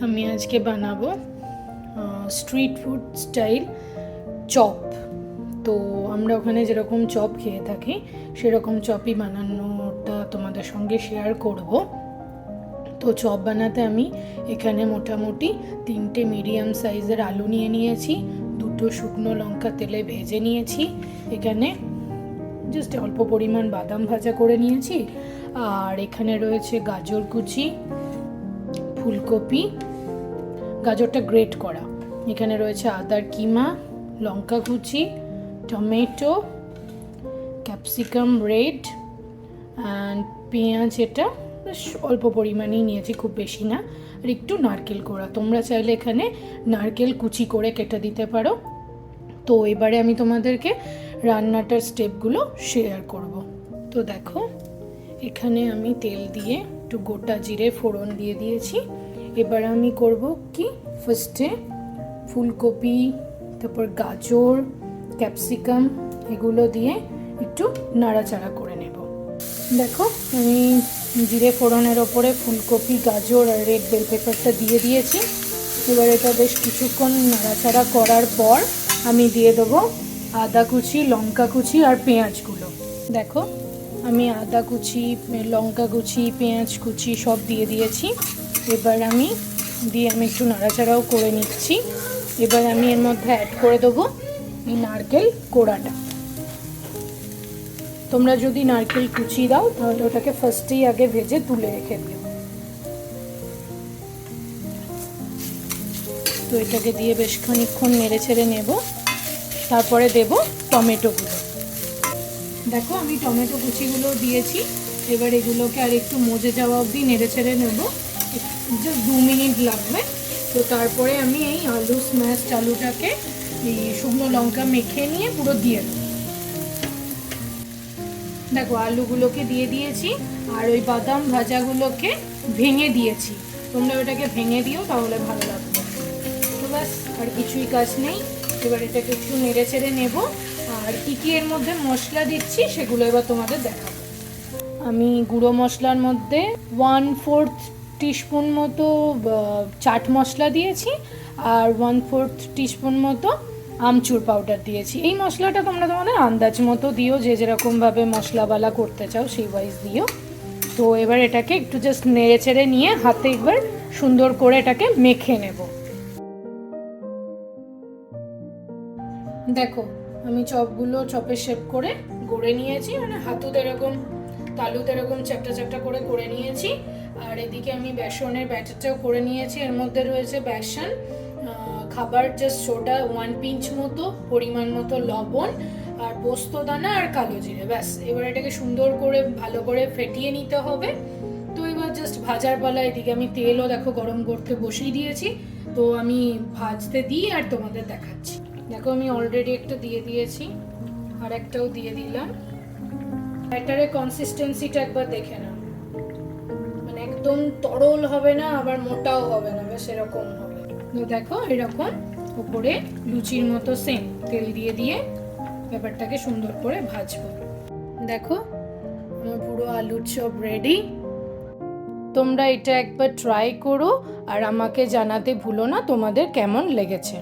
আমি আজকে বানাবো স্ট্রিট ফুড স্টাইল চপ। তো আমরা ওখানে যেরকম চপ খেয়ে থাকি সেরকম চপই বানানোটা তোমাদের সঙ্গে শেয়ার করব। তো চপ বানাতে আমি এখানে মোটামুটি 3টে মিডিয়াম সাইজের আলু নিয়ে নিয়েছি, 2টো শুকনো লঙ্কা তেলে ভেজে নিয়েছি, এখানে জাস্ট অল্প পরিমাণ বাদাম ভাজা করে নিয়েছি, আর এখানে রয়েছে গাজর কুচি, ফুলকপি, গাজরটা গ্রেট করা, এখানে রয়েছে আদার কিমা, লঙ্কা কুচি, টমেটো, ক্যাপসিকাম রেড অ্যান্ড পেঁয়াজ, এটা বেশ অল্প পরিমাণেই নিয়েছি, খুব বেশি না, আর একটু নারকেল কোড়া। তোমরা চাইলে এখানে নারকেল কুচি করে কেটে দিতে পারো। তো এবারে আমি তোমাদেরকে রান্নাটার স্টেপগুলো শেয়ার করব। তো দেখো, এখানে আমি তেল দিয়ে একটু গোটা জিরে ফোড়ন দিয়ে দিয়েছি। এবার আমি করব কি, ফার্স্টে ফুলকপি, তারপর গাজর, ক্যাপসিকাম এগুলো দিয়ে একটু নাড়াচাড়া করে নেব। দেখো, আমি জিরে ফোড়নের ওপরে ফুলকপি, গাজর আর রেড বেল পেপারটা দিয়ে দিয়েছি। এবার এটা বেশ কিছুক্ষণ নাড়াচাড়া করার পর আমি দিয়ে দেবো আদা কুচি, লঙ্কা কুচি আর পেঁয়াজগুলো। দেখো, আমি আদা কুচি, লঙ্কা কুচি, পেঁয়াজ কুচি সব দিয়ে দিয়েছি। এবার আমি একটু নাড়াচাড়াও করে নিচ্ছি। এবার আমি এর মধ্যে অ্যাড করে দেবো এই নারকেল কোড়াটা। তোমরা যদি নারকেল কুচি দাও তাহলে ওটাকে ফার্স্টেই আগে ভেজে তুলে রেখে দিও। তো এটাকে দিয়ে বেশ খানিকক্ষণ নেড়ে ছেড়ে নেব। তারপরে দেব টমেটোগুলো। দেখো, আমি টমেটো কুচিগুলো দিয়েছি। এবার এগুলোকে আর একটু মজে যাওয়া অবধি নেড়ে ছেড়ে নেব, জাস্ট 2 মিনিট লাগবে। তো তারপরে আমি এই আলু স্ম্যাশ আলুটাকে এই শুকনো লঙ্কা মেখে নিয়ে পুরো দিয়ে দেবো। দেখো, আলুগুলোকে দিয়ে দিয়েছি আর ওই বাদাম ভাজাগুলোকে ভেঙে দিয়েছি। তোমরা ওটাকে ভেঙে দিও, তাহলে ভালো লাগবে। তো ব্যাস, আর কিছুই কাজ নেই। এবার এটাকে একটু নেড়ে ছেড়ে নেবো। আর কী এর মধ্যে মশলা দিচ্ছি সেগুলো এবার তোমাদের দেখাবো। আমি গুঁড়ো মশলার মধ্যে 1/4 টিস্পুন মতো চাট মশলা দিয়েছি, আর 1/4 টিস্পুন মতো আমচুর পাউডার দিয়েছি। এই মশলাটা তোমরা তোমাদের আন্দাজ মতো দিও, যে যেরকমভাবে মশলাওয়ালা করতে চাও সেই ওয়াইজ দিও। তো এবার এটাকে একটু জাস্ট নেড়ে চেড়ে নিয়ে হাতে একবার সুন্দর করে এটাকে মেখে নেব। দেখো, আমি চপগুলো চপের শেপ করে গড়ে নিয়েছি, মানে হাতুতে এরকম, তালুতে এরকম চ্যাপটা চ্যাপটা করে নিয়েছি। আর এদিকে আমি বেসনের ব্যাটারটাও করে নিয়েছি। এর মধ্যে রয়েছে বেসন, খাবার জাস্ট সোডা 1 পিঞ্চ মতো, পরিমাণ মতো লবণ, আর পোস্তদানা আর কালো জিরে। ব্যাস, এবার এটাকে সুন্দর করে ভালো করে ফেটিয়ে নিতে হবে। তো এবার জাস্ট ভাজার পালা। এদিকে আমি তেলও দেখো গরম করতে বসিয়ে দিয়েছি। তো আমি ভাজতে দিই আর তোমাদের দেখাচ্ছি। দেখো, আমি অলরেডি একটা দিয়ে দিয়েছি, আর একটাও দিয়ে দিলাম। ব্যাটারের কনসিস্টেন্সিটা একবার দেখে নাও, মানে একদম তরল হবে না, আবার মোটাও হবে না, বেশ এরকম হবে। তো দেখো, এরকম উপরে লুচির মতো সেম তেল দিয়ে দিয়ে ব্যাপারটাকে সুন্দর করে ভাজবো। দেখো, আমার পুরো আলুর চপ রেডি। তোমরা এটা একবার ট্রাই করো আর আমাকে জানাতে ভুলো না তোমাদের কেমন লেগেছে।